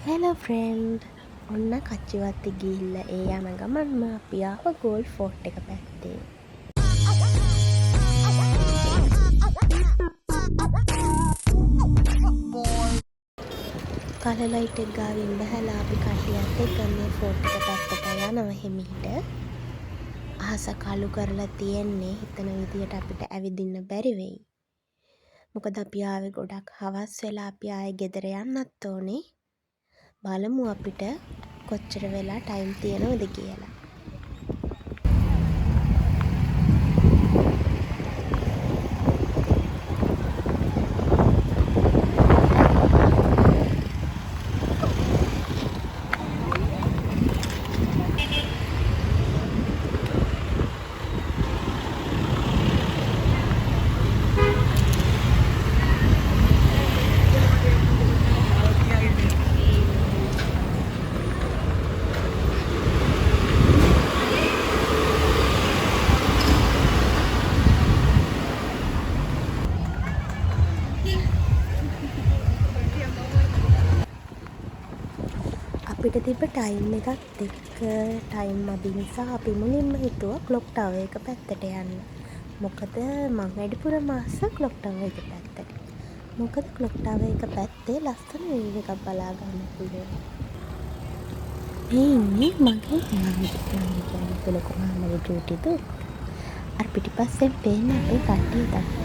Hello friend ඔන්න කච්චිවත්ති ගිහිල්ල ඒ යන ගමන්ම අපි ආව ගෝල් ෆෝට් එක පැත්තේ. කල ලයිට් එක ගාවින් බැහැලා අපි කට්ටියත් එක්ක මේ ෆෝට් එක පැත්තට යනවා හිමිහිට. අහස කළු කරලා තියෙන්නේ හිතන විදියට අපිට ඇවිදින්න බැරි වෙයි. මොකද අපි ආවේ ගොඩක් හවස් වෙලා අපි ආයේ ගෙදර යන්නත් ඕනේ. බලමු අපිට කොච්චර වෙලා ටයිම් තියෙනවද කියලා. අපිට තිබ්බ ටයිම් එකත් එක්ක ටයිම් මදි නිසා අපි මුලින්ම හිතුවා ක්ලොක් ටවර් එක පැත්තට යන්න. මොකද මං වැඩිපුර මාස ක්ලොක් ටවර් එක පැත්තට. මොකද ක්ලොක් ටවර් එක පැත්තේ ලස්සන වීව් එකක් බලා ගන්න පුළුවන්. මේ ඉන්නේ මගේ කියන්නේ ලොකු මාමගේ ඩියුටි දුව. අර පිටිපස්සෙන් පේන අපේ කට්ටිය තමයි.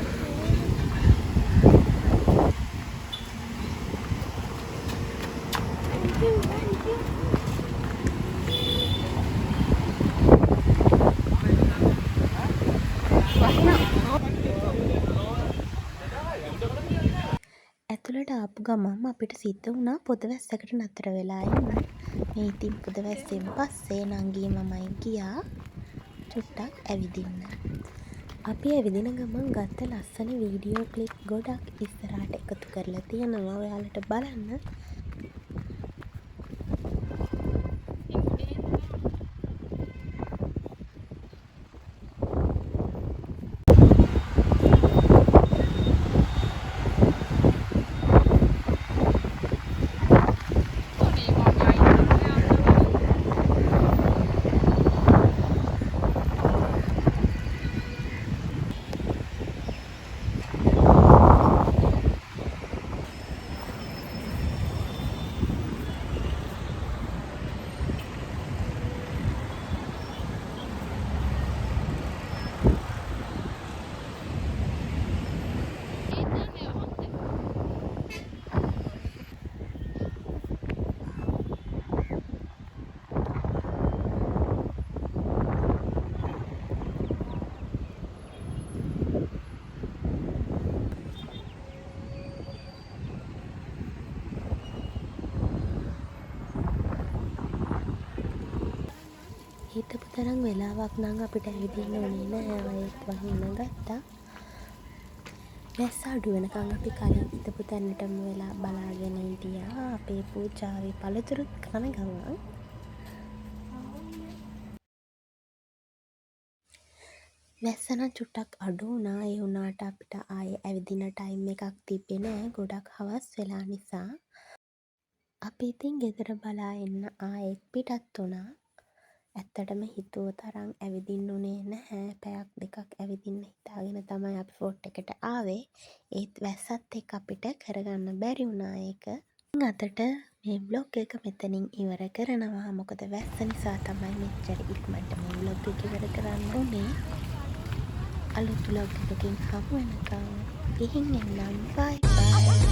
ඇතුළට ආපු ගමන් අපිට සිද්ධ වුණා පොද වැස්සකට නතර වෙලා ඉන්න. මේ ඉතින් පොද වැස්සෙන් පස්සේ නංගී මමයි ගියා චුට්ටක් ඇවිදින්න. අපි ඇවිදින ගමන් ගත්ත ලස්සන වීඩියෝ ක්ලිප් ගොඩක් ඉස්සරහට එකතු කරලා තියෙනවා ඔයාලට බලන්න. හිතපු තරම් වෙලාවක් නම් අපිට ඇවිදින්න උනේ නැහැ. ආයෙත් වහින්න ගත්තා. වැස්ස අඩු වෙනකන් අපි කලින් හිතපු තැනටම වෙලා බලාගෙන හිටියා. අපේ පූජාවේ පළතුරුත් කන ගමන් වැස්ස නම් චුට්ටක් අඩු වුණා. ඒ වුණාට අපිට ආයේ ඇවිදින ටයිම් එකක් තිබ්බේ නැහැ. ගොඩක් හවස් වෙලා නිසා. අපි ඉතින් ගෙදර බලා එන්න ආයෙත් පිටත් වුණා. ඇත්තටම හිතුව තරම් ඇවිදින්න උනේ නැහැ. පැයක් දෙකක් ඇවිදින්න හිතාගෙන තමයි අපි ෆෝට් එකට ආවේ. ඒත් වැස්සත් එක්ක අපිට කරගන්න බැරි වුණා ඒක. අදට මේ බ්ලොග් එක මෙතනින් ඉවර කරනවා. මොකද වැස්ස නිසා තමයි මෙච්චර ඉක්මනට මේ බ්ලොග් එක ඉවර කරන්න උනේ. අලුත් බ්ලොග් එකකින් හමු වෙනකම් ගිහින් එන්නම්. බයි බයි.